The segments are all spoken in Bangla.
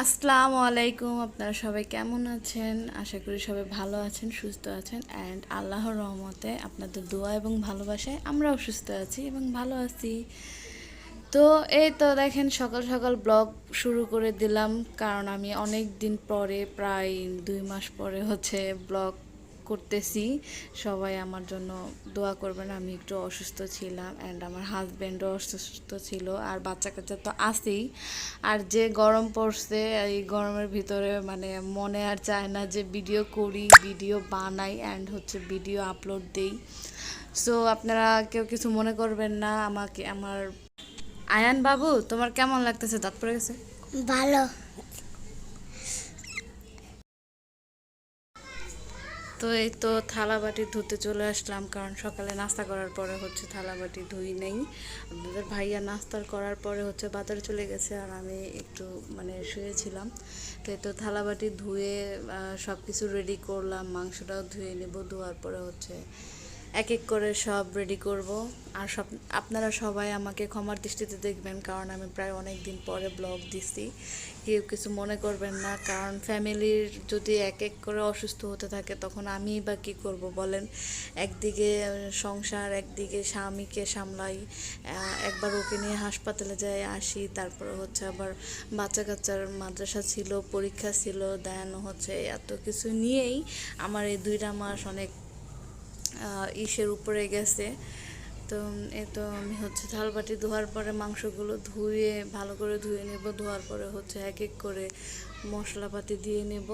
আসসালামু আলাইকুম, আপনারা সবাই কেমন আছেন? আশা করি সবাই ভালো আছেন, সুস্থ আছেন। অ্যান্ড আল্লাহর রহমতে আপনাদের দোয়া এবং ভালোবাসায় আমরাও সুস্থ আছি এবং ভালো আছি। তো এই তো দেখেন, সকাল সকাল ব্লগ শুরু করে দিলাম, কারণ আমি অনেক দিন পরে, প্রায় 2 মাস পরে ব্লগ করতেছি। সবাই আমার জন্য দোয়া করবেন। আমি একটু অসুস্থ ছিলাম, অ্যান্ড আমার হাজব্যান্ডও অসুস্থ ছিল, আর বাচ্চা কাচ্চা তো আছেই। আর যে গরম পড়ছে, এই গরমের ভিতরে মানে মনে আর চায় না যে ভিডিও করি, ভিডিও বানাই, অ্যান্ড ভিডিও আপলোড দেই। সো আপনারা কেউ কিছু মনে করবেন না আমাকে। আয়ান বাবু, তোমার কেমন লাগতেছে? দাঁত পড়ে গেছে? ভালো। তো এই তো থালা বাটি ধুতে চলে আসলাম, কারণ সকালে নাস্তা করার পরে থালা বাটি ধুই নেই। আপনাদের ভাইয়া নাস্তার করার পরে বাজারে চলে গেছে, আর আমি একটু মানে শুয়েছিলাম। তো এই তো থালা বাটি ধুয়ে সব কিছু রেডি করলাম। মাংসটাও ধুয়ে নেব, ধোয়ার পরে এক এক করে সব রেডি করব। আর আপনারা সবাই আমাকে ক্ষমার দৃষ্টিতে দেখবেন, কারণ আমি প্রায় অনেক দিন পরে ব্লগ দিছি। কেউ কিছু মনে করবেন না, কারণ ফ্যামিলির যদি এক এক করে অসুস্থ হতে থাকে, তখন আমি বা কী করব বলেন? একদিকে সংসার, একদিকে স্বামীকে সামলাই, একবার ওকে নিয়ে হাসপাতালে যাই আসি, তারপরে আবার বাচ্চা কাচ্চার মাদ্রাসা ছিল, পরীক্ষা ছিল, দেন এত কিছু নিয়েই আমার এই 2টা মাস অনেক ইসের উপরে গেছে। তো এ তো আমি থালবাটি ধোয়ার পরে মাংসগুলো ধুয়ে ভালো করে ধুয়ে নেব। ধোয়ার পরে এক এক করে মশলাপাতি দিয়ে নেব।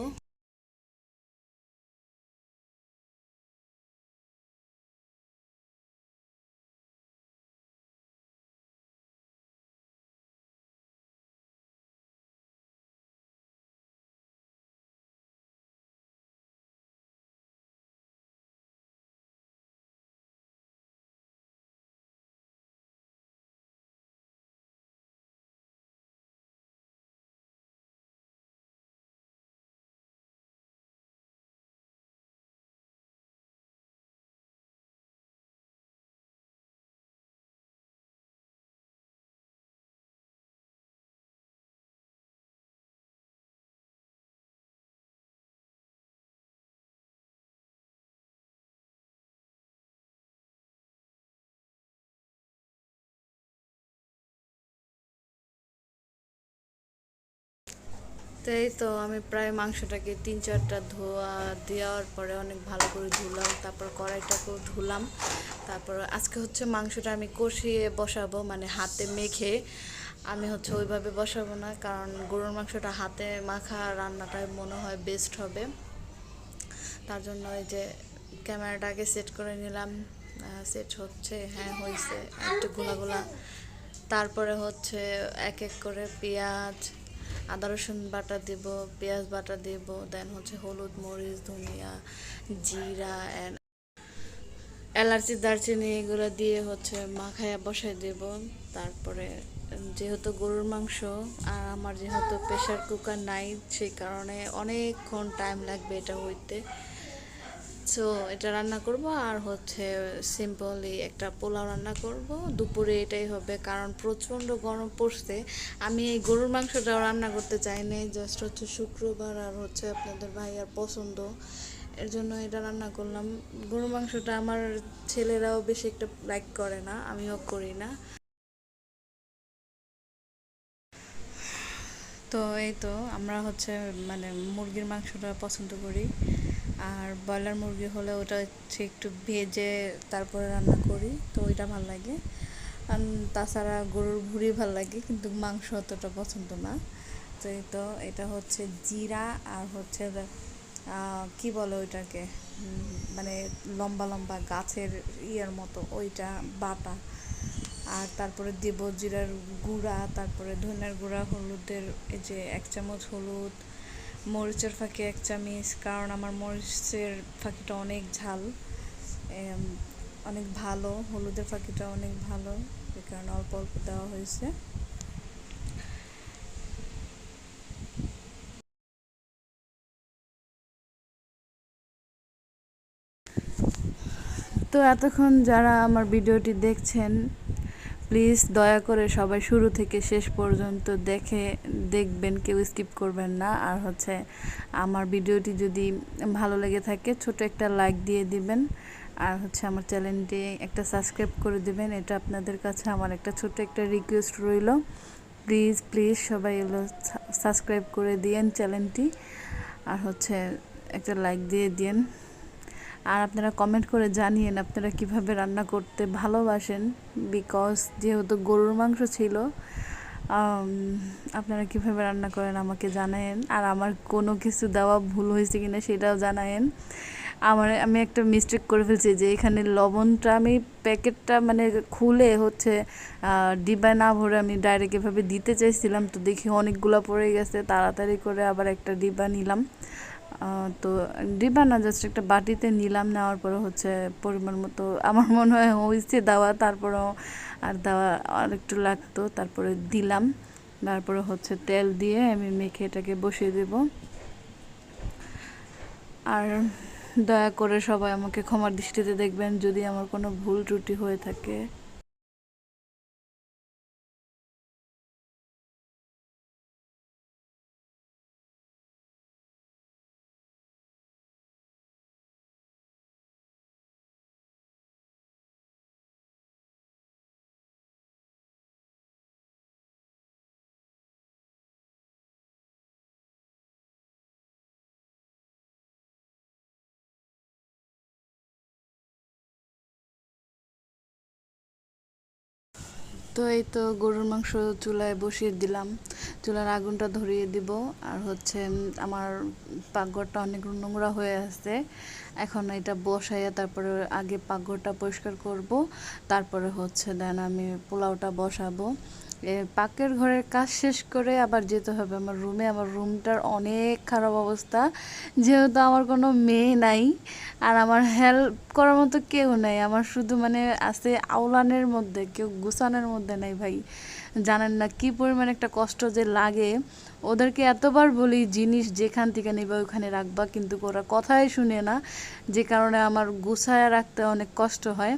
তো এই তো আমি প্রায় মাংসটাকে 3-4টা ধোয়া দেওয়ার পরে অনেক ভালো করে ধুলাম, তারপর কড়াইটাকেও ধুলাম। তারপর আজকে মাংসটা আমি কষিয়ে বসাবো, মানে হাতে মেখে। আমি ওইভাবে বসাবো না, কারণ গরুর মাংসটা হাতে মাখা রান্নাটাই মনে হয় বেস্ট হবে। তার জন্য এই যে ক্যামেরাটাকে সেট করে নিলাম। সেট হচ্ছে, হ্যাঁ হয়েছে, একটু গোলা গোলা। তারপরে এক এক করে পেঁয়াজ, আদা রসুন বাটা দেব, পেঁয়াজ বাটা দেব, দেন হলুদ, মরিচ, ধনিয়া, জিরা অ্যান্ড এলাচি, দারচিনি এগুলো দিয়ে মাখায়া বসাই দেব। তারপরে যেহেতু গরুর মাংস, আর আমার যেহেতু প্রেশার কুকার নাই, সেই কারণে অনেকক্ষণ টাইম লাগবে এটা হইতে। সো এটা রান্না করব, আর সিম্পলি একটা পোলাও রান্না করব দুপুরে। এটাই হবে, কারণ প্রচণ্ড গরম পড়ছে। আমি এই গরুর মাংসটাও রান্না করতে চাই না, জাস্ট শুক্রবার, আর আপনাদের ভাইয়ার পছন্দ, এর জন্য এটা রান্না করলাম। গরুর মাংসটা আমার ছেলেরাও বেশি একটা লাইক করে না, আমিও করি না। তো এই তো আমরা মানে মুরগির মাংসটা পছন্দ করি, আর ব্রয়লার মুরগি হলে ওটা একটু ভেজে তারপরে রান্না করি, তো ওইটা ভাল লাগে। আর তাছাড়া গরুর ভুঁড়ি ভাল লাগে, কিন্তু মাংস অতটা পছন্দ না। তো এই তো এটা জিরা, আর কি বলে ওইটাকে, মানে লম্বা লম্বা গাছের ইয়ের মতো, ওইটা বাটা। আর তারপরে দেব জিরার গুঁড়া, তারপরে ধনিয়ার গুঁড়া, হলুদের এই যে 1 চামচ হলুদ, মরিচের ফাঁকি 1 চামচ, কারণ আমার মরিচের ফাঁকিটা অনেক ঝাল, অনেক ভালো, হলুদের ফাঁকিটা অনেক ভালো, এই কারণে অল্প অল্প দেওয়া হয়েছে। তো এতক্ষণ যারা আমার ভিডিওটি দেখছেন, প্লিজ দয়া করে সবাই শুরু থেকে শেষ পর্যন্ত দেখবেন, কেউ স্কিপ করবেন না। আর হচ্ছে আমার ভিডিওটি যদি ভালো লেগে থাকে ছোট একটা লাইক দিয়ে দিবেন, আর হচ্ছে আমার চ্যানেলটি একটা সাবস্ক্রাইব করে দিবেন। এটা আপনাদের কাছে আমার একটা ছোট একটা রিকোয়েস্ট রইল। প্লিজ প্লিজ সবাই এগুলো সাবস্ক্রাইব করে দিয়েন চ্যানেলটি, আর হচ্ছে একটা লাইক দিয়ে দিন। আর আপনারা কমেন্ট করে জানিয়েন আপনারা কিভাবে রান্না করতে ভালোবাসেন, বিকজ যেহেতু গরুর মাংস ছিল, আপনারা কিভাবে রান্না করেন আমাকে জানায়েন। আর আমার কোনো কিছু দেওয়া ভুল হয়েছে কিনা সেটাও জানায়েন। আমি একটা মিস্টেক করে ফেলছি যে এখানে লবণটা আমি প্যাকেটটা মানে খুলে হচ্ছে ডিব্বায় না ভরে আমি ডাইরেক্ট এভাবে দিতে চাইছিলাম, তো দেখি অনেকগুলো পড়ে গেছে। তাড়াতাড়ি করে আবার একটা ডিব্বা নিলাম, তো ডিব্বা না জাস্ট একটা বাটিতে নিলাম। নেওয়ার পরে হচ্ছে পরিমাণ মতো আমার মনে হয় হয়েছে দেওয়া, তারপরেও আর দেওয়া আর একটু লাগতো, তারপরে দিলাম। তারপরে হচ্ছে তেল দিয়ে আমি মেখে এটাকে বসিয়ে দেব। আর দয়া করে সবাই আমাকে ক্ষমার দৃষ্টিতে দেখবেন যদি আমার কোনো ভুল ত্রুটি হয়ে থাকে। তো এই তো গরুর মাংস চুলায় বসিয়ে দিলাম, চুলার আগুনটা ধরিয়ে দিব। আর হচ্ছে আমার পাকঘরটা অনেক নোংরা হয়ে আছে, এখন এটা বসাইয়া তারপরে আগে পাকঘরটা পরিষ্কার করব, তারপরে হচ্ছে দেন আমি পোলাওটা বসাবো। পাকের ঘরের কাজ শেষ করে আবার যেতে হবে আমার রুমে। আমার রুমটার অনেক খারাপ অবস্থা, যেহেতু আমার কোনো মেয়ে নাই আর আমার হেল্প করার মতো কেউ নাই। আমার শুধু মানে আছে আওলানের মধ্যে, কেউ গুছানোর মধ্যে নাই ভাই। জানেন না কি পরিমাণ একটা কষ্ট যে লাগে। ওদেরকে এতবার বলি জিনিস যেখান থেকে নিবা ওখানে রাখবা, কিন্তু ওরা কথাই শুনে না, যে কারণে আমার গুছায় রাখতে অনেক কষ্ট হয়।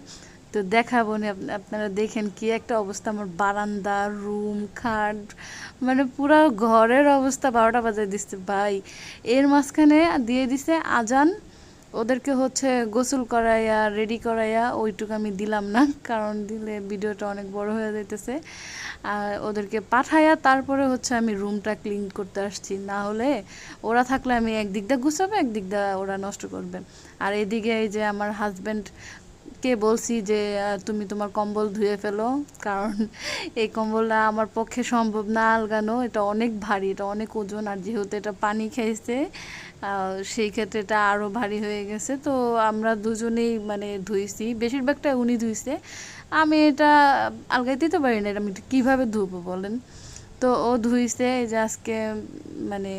তো দেখাবো নি, আপনারা দেখেন কি একটা অবস্থা আমার বারান্দা, রুম, খাট, মানে পুরো ঘরের অবস্থা 12টা বাজে দিচ্ছে ভাই। এর মাঝখানে দিয়ে দিছে আজান, ওদেরকে হচ্ছে গোসল করাইয়া রেডি করাইয়া ওইটুকু আমি দিলাম না, কারণ দিলে ভিডিওটা অনেক বড় হয়ে যাইতেছে। আর ওদেরকে পাঠাইয়া তারপরে হচ্ছে আমি রুমটা ক্লিন করতে আসছি, না হলে ওরা থাকলে আমি একদিক দিয়ে গুছাবো, একদিক দিয়ে ওরা নষ্ট করবে। আর এদিকে এই যে আমার হাজব্যান্ড কে বলছি যে তুমি তোমার কম্বল ধুয়ে ফেলো, কারণ এই কম্বলটা আমার পক্ষে সম্ভব না আলগানো, এটা অনেক ভারী, এটা অনেক ওজন। আর যেহেতু এটা পানি খেয়েছে সেই ক্ষেত্রে এটা আরও ভারী হয়ে গেছে। তো আমরা দুজনেই মানে ধুইছি, বেশিরভাগটা উনি ধুইছে, আমি এটা আলগাইতেই তো পারি না, এটা আমি কীভাবে ধুবো বলেন। তো ও ধুইছে। এই যে আজকে মানে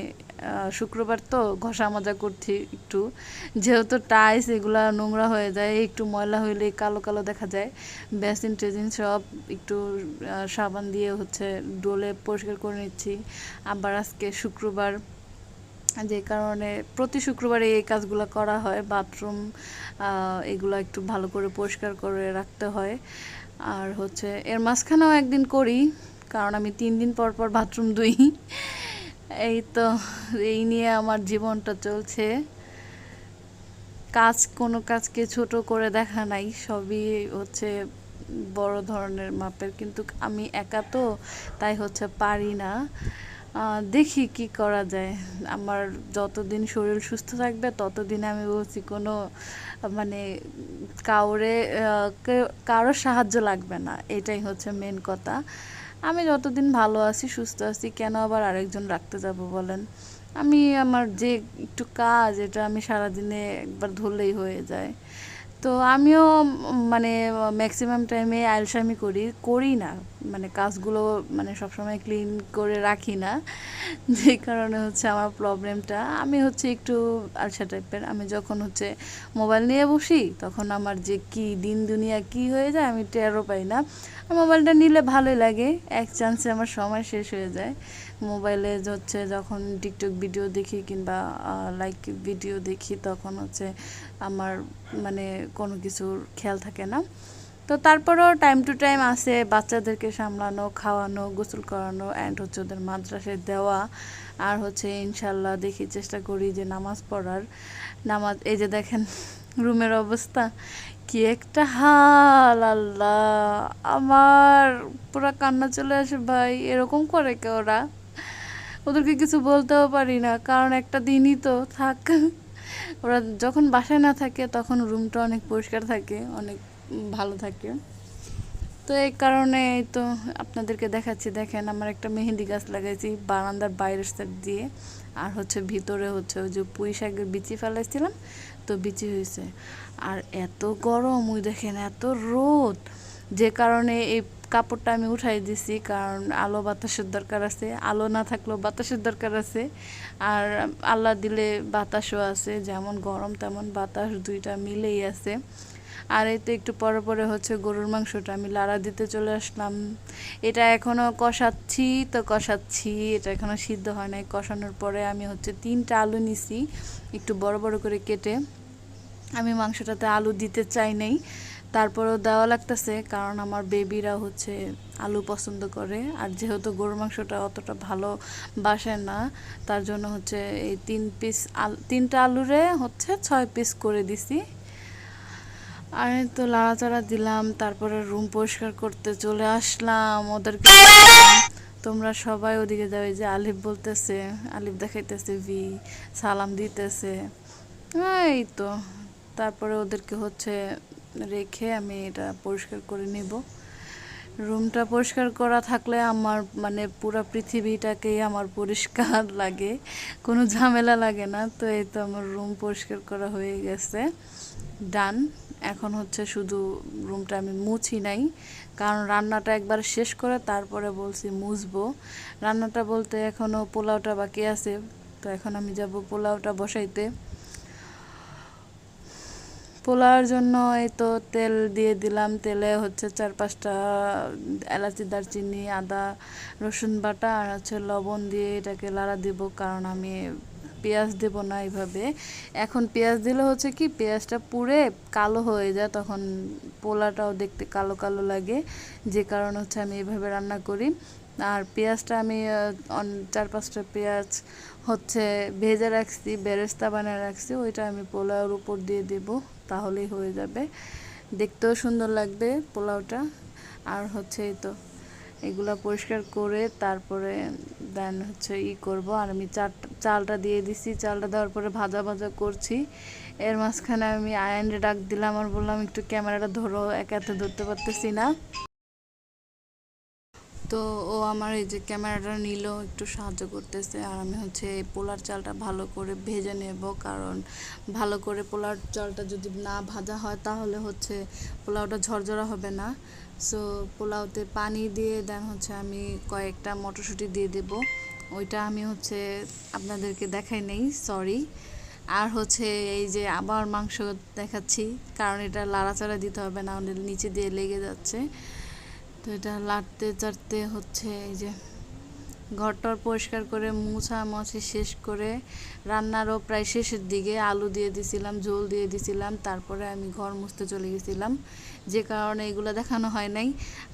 শুক্রবার তো ঘষা মাজা করছি একটু, যেহেতু টাইলস এগুলা নোংরা হয়ে যায়, একটু ময়লা হইলে কালো কালো দেখা যায়। বেসিন টেজিন সব একটু সাবান দিয়ে হচ্ছে ডোলে পরিষ্কার করে নিচ্ছি। আবার আজকে শুক্রবার, যে কারণে প্রতি শুক্রবারে এই কাজগুলো করা হয়। বাথরুম এগুলো একটু ভালো করে পরিষ্কার করে রাখতে হয়। আর হচ্ছে এর মাঝখানেও একদিন করি, কারণ আমি 3 দিন পর পর বাথরুম ধুই। এই তো এই নিয়ে আমার জীবনটা চলছে। কোনো কাজকে ছোট করে দেখা নাই, সবই হচ্ছে বড় ধরনের মাপের, কিন্তু আমি একা তো, তাই হচ্ছে পারি না। দেখি কি করা যায়। আমার যতদিন শরীর সুস্থ থাকবে ততদিন আমি বলছি কোনো মানে কারোর সাহায্য লাগবে না, এটাই হচ্ছে মেন কথা। আমি যতদিন ভালো আছি, সুস্থ আছি, কেন আবার আরেকজন রাখতে যাব বলেন। আমি আমার যে একটু কাজ, এটা আমি সারাদিনে একবার ধরলেই হয়ে যায়। তো আমিও মানে ম্যাক্সিমাম টাইমে আলসামি করি না, মানে কাজগুলো মানে সবসময় ক্লিন করে রাখি না, যে কারণে হচ্ছে আমার প্রবলেমটা। আমি হচ্ছে একটু আলসা টাইপের। আমি যখন হচ্ছে মোবাইল নিয়ে বসি তখন আমার যে কি দিন দুনিয়া কি হয়ে যায় আমি টেরও পাই না। মোবাইলটা নিলে ভালোই লাগে, এক চান্সে আমার সময় শেষ হয়ে যায়। মোবাইলে হচ্ছে যখন টিকটক ভিডিও দেখি কিংবা লাইক ভিডিও দেখি তখন হচ্ছে আমার মানে কোনো কিছুর খেয়াল থাকে না। তো তারপরেও টাইম টু টাইম আসে বাচ্চাদেরকে সামলানো, খাওয়ানো, গোসল করানো, অ্যান্ড হচ্ছে ওদের মাদ্রাসায় দেওয়া। আর হচ্ছে ইনশাল্লাহ দেখি চেষ্টা করি যে নামাজ পড়ার। নামাজ এই যে দেখেন রুমের অবস্থা কি একটা হাল, আল্লাহ আমার পুরা কান্না চলে আসে ভাই। এরকম করে কে ওরা? ওদেরকে কিছু বলতেও পারি না, কারণ একটা দিনই তো থাক। ওরা যখন বাসায় না থাকে তখন রুমটা অনেক পরিষ্কার থাকে, অনেক ভালো থাকে। তো এই কারণে এই তো আপনাদেরকে দেখাচ্ছি। দেখেন আমার একটা মেহেন্দি গাছ লাগাইছি বারান্দার বাইরের সাইড দিয়ে, আর হচ্ছে ভিতরে হচ্ছে ওই যে পুঁই শাকের বিচি ফেলাইছিলাম, তো বিচি হয়েছে। আর এত গরম, ওই দেখেন এত রোদ, যে কারণে এই কাপড়টা আমি উঠাই দিছি, কারণ আলো বাতাসের দরকার আছে, আলো না থাকলেও বাতাসের দরকার আছে। আর আল্লাহ দিলে বাতাসও আছে, যেমন গরম তেমন বাতাস, দুইটা মিলেই আছে। আর এই তো একটু পরে পরে হচ্ছে গরুর মাংসটা আমি লাড়া দিতে চলে আসলাম। এটা এখনও কষাচ্ছি তো কষাচ্ছি, এটা এখনও সিদ্ধ হয় নাই। কষানোর পরে আমি হচ্ছে 3টা আলু নিছি একটু বড় বড় করে কেটে। আমি মাংসটাতে আলু দিতে চাই নাই, তারপরেও দেওয়া লাগতেছে, কারণ আমার বেবিরা হচ্ছে আলু পছন্দ করে। আর যেহেতু গরুর মাংসটা অতটা ভালো বাসে না, তার জন্য হচ্ছে এই 3টা আলুরে হচ্ছে 6 পিস করে দিছি। আর এই তো লাড়াচাড়া দিলাম, তারপরে রুম পরিষ্কার করতে চলে আসলাম। ওদেরকে তোমরা সবাই ওদিকে যাবে, যে আলিফ বলতেছে, আলিফ দেখাইতেছে ভি, সালাম দিতেছে। এই তো তারপরে ওদেরকে হচ্ছে রেখে আমি এটা পরিষ্কার করে নেব। রুমটা পরিষ্কার করা থাকলে আমার মানে পুরো পৃথিবীটাকেই আমার পরিষ্কার লাগে, কোনো ঝামেলা লাগে না। তো এই তো আমার রুম পরিষ্কার করা হয়ে গেছে, ডান। এখন হচ্ছে শুধু রুমটা আমি মুছি নাই, কারণ রান্নাটা একবার শেষ করে তারপরে বলছি মুছবো। রান্নাটা বলতে এখনও পোলাওটা বাকি আছে, তো এখন আমি যাব পোলাওটা বসাইতে। পোলাওর জন্য এই তো তেল দিয়ে দিলাম, তেলে হচ্ছে 4-5টা এলাচি, দারচিনি, আদা রসুন বাটা আর হচ্ছে লবণ দিয়ে এটাকে লাড়া দিব, কারণ আমি পেঁয়াজ দেব না এইভাবে। এখন পেঁয়াজ দিলে হচ্ছে কি পেঁয়াজটা পুড়ে কালো হয়ে যায়, তখন পোলাটাও দেখতে কালো কালো লাগে, যে কারণ হচ্ছে আমি এইভাবে রান্না করি। আর পেঁয়াজটা আমি 4-5টা পেঁয়াজ হচ্ছে ভেজে রাখছি, বেরেস্তা বানিয়ে রাখছি, ওইটা আমি পোলাওর উপর দিয়ে দেব, তাহলেই হয়ে যাবে, দেখতেও সুন্দর লাগবে পোলাওটা। আর হচ্ছে এই তো এগুলা পরিষ্কার করে তারপরে দেন হচ্ছে করব। আর আমি চালটা দিয়ে দিছি, চালটা দেওয়ার পরে ভাজা ভাজা করছি। এর মাঝখানে আমি আয়ানরে ডাক দিলাম আর বললাম একটু ক্যামেরাটা ধরো, একা হাতে ধরতে পারতেছি না। তো ও আমার এই যে ক্যামেরাটা নিল, একটু সাহায্য করতেছে। আর আমি হচ্ছে এই পোলার চালটা ভালো করে ভেজে নেব, কারণ ভালো করে পোলার চালটা যদি না ভাজা হয় তাহলে হচ্ছে পোলাওটা ঝরঝরা হবে না। সো পোলাওতে পানি দিয়ে দেন হচ্ছে আমি কয়েকটা মটরশুঁটি দিয়ে দেব, ওইটা আমি হচ্ছে আপনাদেরকে দেখাই নেই, সরি। আর হচ্ছে এই যে আবার মাংস দেখাচ্ছি, কারণ এটা লাড়াচাড়া দিতে হবে, না হলে নিচে দিয়ে লেগে যাচ্ছে। তো এটা লাড়তে চাড়তে হচ্ছে এই যে ঘরটর পরিষ্কার করে মুছামুছি শেষ করে, রান্নারও প্রায় শেষের দিকে, আলু দিয়ে দিছিলাম, ঝোল দিয়ে দিছিলাম, তারপরে আমি ঘর মুছতে চলে গেছিলাম, যে কারণে এগুলো দেখানো হয় নাই।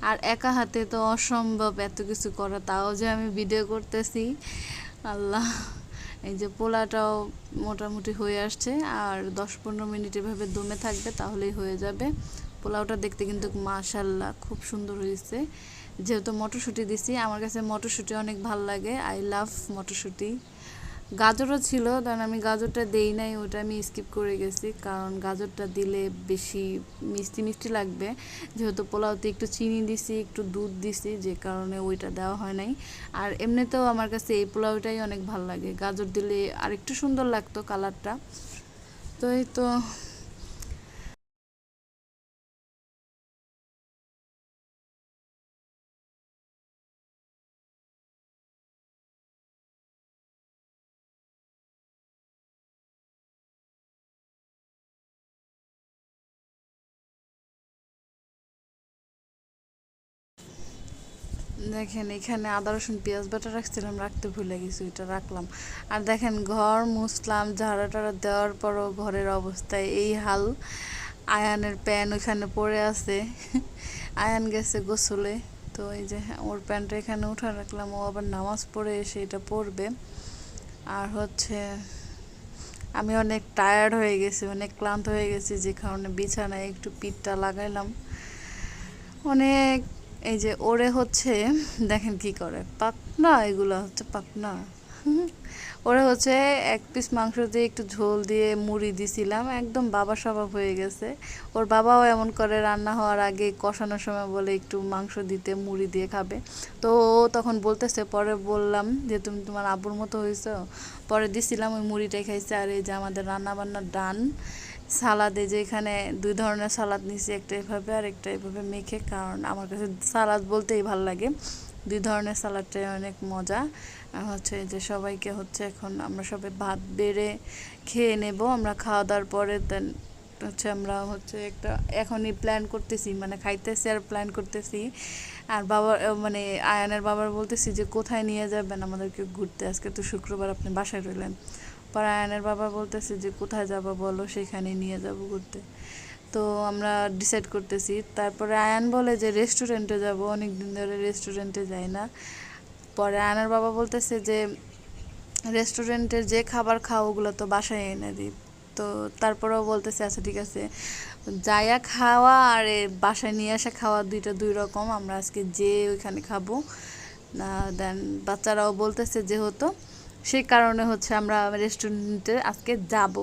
আর একা হাতে তো অসম্ভব এত কিছু করা, তাও যে আমি ভিডিও করতেছি, আল্লাহ। এই যে পোলাটাও মোটামুটি হয়ে আসছে, আর 10-15 মিনিট এভাবে দমে থাকবে, তাহলেই হয়ে যাবে। পোলাওটা দেখতে কিন্তু মাশাআল্লাহ খুব সুন্দর হয়েছে, যেহেতু মটরশুঁটি দিছি। আমার কাছে মটরশুঁটি অনেক ভালো লাগে, আই লাভ মটরশুঁটি। গাজরও ছিল, কারণ আমি গাজরটা দেই নাই, ওটা আমি স্কিপ করে গেছি, কারণ গাজরটা দিলে বেশি মিষ্টি মিষ্টি লাগবে, যেহেতু পোলাওতে একটু চিনি দিছি, একটু দুধ দিছি, যে কারণে ওইটা দেওয়া হয় নাই। আর এমনিতেও আমার কাছে এই পোলাওটাই অনেক ভালো লাগে, গাজর দিলে আর একটু সুন্দর লাগতো কালারটা। তো এই তো দেখেন এখানে আদা রসুন পেঁয়াজ বাটা রাখছিলাম, রাখতে ভুলে গেছি, ওইটা রাখলাম। আর দেখেন ঘর মুছলাম, ঝাড়া টাড়া দেওয়ার পরও ঘরের অবস্থায় এই হাল। আয়ানের প্যান্ট ওইখানে পড়ে আছে। আয়ান গেছে গোসলে, তো এই যে ওর প্যান্টটা এখানে উঠে রাখলাম, ও আবার নামাজ পড়ে এসে এটা পরবে। আর হচ্ছে আমি অনেক টায়ার্ড হয়ে গেছি, অনেক ক্লান্ত হয়ে গেছি, যে কারণে বিছানায় একটু পিঠটা লাগাইলাম অনেক। এই যে ওরে হচ্ছে দেখেন কি করে, পাকনা, এগুলো হচ্ছে পাকনা। ওরা হচ্ছে এক পিস মাংস দিয়ে একটু ঝোল দিয়ে মুড়ি দিছিলাম, একদম বাবা স্বভাব হয়ে গেছে। ওর বাবাও এমন করে, রান্না হওয়ার আগে কষানোর সময় বলে একটু মাংস দিতে, মুড়ি দিয়ে খাবে। তো ও তখন বলতেছে, পরে বললাম যে তুমি তোমার আব্বুর মতো হয়েছো, পরে দিছিলাম, ওই মুড়িটাই খাইছে। আর এই যে আমাদের রান্না বান্না ডান। সালাদে যে এখানে 2 ধরনের সালাদ নিছি, একটা এভাবে আর একটা এভাবে মেখে, কারণ আমার কাছে সালাদ বলতেই ভালো লাগে। 2 ধরনের সালাডটাই অনেক মজা। আর হচ্ছে যে সবাইকে হচ্ছে এখন আমরা সবাই ভাত বেড়ে খেয়ে নেব। আমরা খাওয়া দাওয়ার পরে দেন হচ্ছে আমরা হচ্ছে একটা এখনই প্ল্যান করতেছি, মানে খাইতেছি আর প্ল্যান করতেছি। আর বাবা মানে আয়ানের বাবার বলতেছি যে কোথায় নিয়ে যাবেন আমাদেরকে ঘুরতে, আজকে তো শুক্রবার আপনি বাসায় রইলেন। পরে আয়ানের বাবা বলতেছে যে কোথায় যাবো বলো, সেখানে নিয়ে যাব ঘুরতে। তো আমরা ডিসাইড করতেছি। তারপরে আয়ান বলে যে রেস্টুরেন্টে যাব, অনেক দিন ধরে রেস্টুরেন্টে যাই না। পরে আয়ানের বাবা বলতেছে যে রেস্টুরেন্টের যে খাবার খাও ওগুলো তো বাসায় এনে দিই। তো তারপরেও বলতেছে আচ্ছা ঠিক আছে, যাইয়া খাওয়া আর বাসায় নিয়ে আসা খাওয়া দুইটা 2 রকম, আমরা আজকে যে ওইখানে খাবো। দেন বাচ্চারাও বলতেছে যেহেতু, সেই কারণে হচ্ছে আমরা রেস্টুরেন্টে আজকে যাব।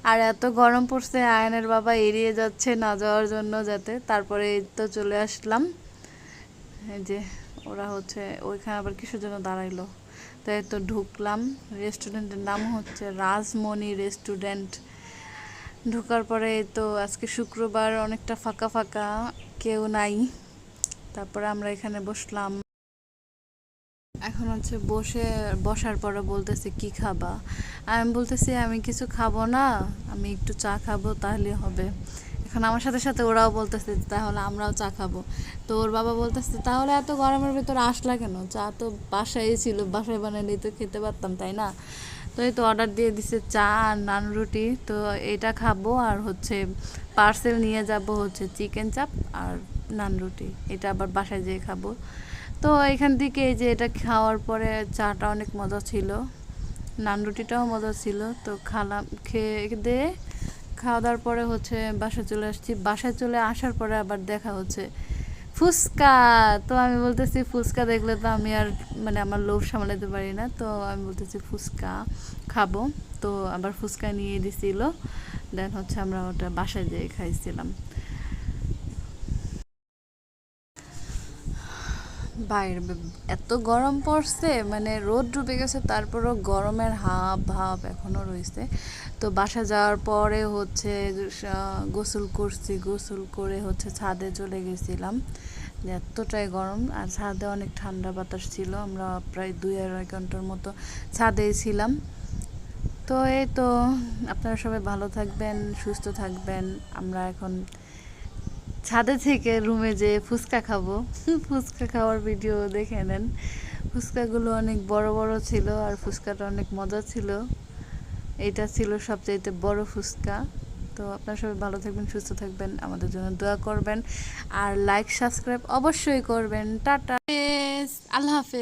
আর এত গরম পড়ছে, আয়নের বাবা এড়িয়ে যাচ্ছে না যাওয়ার জন্য যাতে। তারপরে এই তো চলে আসলাম। এই যে ওরা হচ্ছে ওইখানে আবার কিসের জন্য দাঁড়াইলো, তাই তো ঢুকলাম। রেস্টুরেন্টের নাম হচ্ছে রাজমণি রেস্টুরেন্ট। ঢোকার পরে তো আজকে শুক্রবার, অনেকটা ফাঁকা ফাঁকা, কেউ নাই। তারপরে আমরা এখানে বসলাম। এখন হচ্ছে বসার পরে বলতেছে কি খাবা। আমি বলতেছি আমি কিছু খাবো না, আমি একটু চা খাবো তাহলে হবে। এখন আমার সাথে সাথে ওরাও বলতেছে তাহলে আমরাও চা খাবো। তো ওর বাবা বলতেছে তাহলে এত গরমের ভেতরে আসলা কেন, চা তো বাসায় ছিল, বাসায় বানালেই তো খেতে পারতাম তাই না। তো এই তো অর্ডার দিয়ে দিছে চা আর নান রুটি। তো এটা খাবো আর হচ্ছে পার্সেল নিয়ে যাব হচ্ছে চিকেন চাপ আর নান রুটি, এটা আবার বাসায় যেয়ে খাবো। তো এখান থেকে এই যে এটা খাওয়ার পরে চাটা অনেক মজা ছিল, নান রুটিটাও মজা ছিল। তো খেয়ে দিয়ে খাওয়া দাওয়ার পরে হচ্ছে বাসায় চলে আসছি। বাসায় চলে আসার পরে আবার দেখা হচ্ছে ফুচকা। তো আমি বলতেছি ফুচকা দেখলে তো আমি আর মানে আমার লোভ সামলাতে পারি না, তো আমি বলতেছি ফুচকা খাবো। তো আবার ফুচকা নিয়ে দিছিল, দেন হচ্ছে আমরা ওটা বাসায় যেয়ে খাইছিলাম। বাইরে এত গরম পড়ছে, মানে রোদ ডুবে গেছে, তারপরও গরমের ভাব এখনও রয়েছে। তো বাসা যাওয়ার পরে হচ্ছে গোসল করছি, গোসল করে হচ্ছে ছাদে চলে গেছিলাম, এতটাই গরম। আর ছাদে অনেক ঠান্ডা বাতাস ছিল, আমরা প্রায় 2-2.5 ঘন্টার মতো ছাদেই ছিলাম। তো এই তো, আপনারা সবাই ভালো থাকবেন, সুস্থ থাকবেন। আমরা এখন ছাদে থেকে রুমে যেয়ে ফুচকা খাবো। ফুচকা খাওয়ার ভিডিও দেখে নেন। ফুচকাগুলো অনেক বড় বড় ছিল আর ফুচকাটা অনেক মজা ছিল। এইটা ছিল সবচাইতে বড় ফুচকা। তো আপনারা সবাই ভালো থাকবেন, সুস্থ থাকবেন, আমাদের জন্য দোয়া করবেন আর লাইক সাবস্ক্রাইব অবশ্যই করবেন। টাটা, আল্লাহ হাফেজ।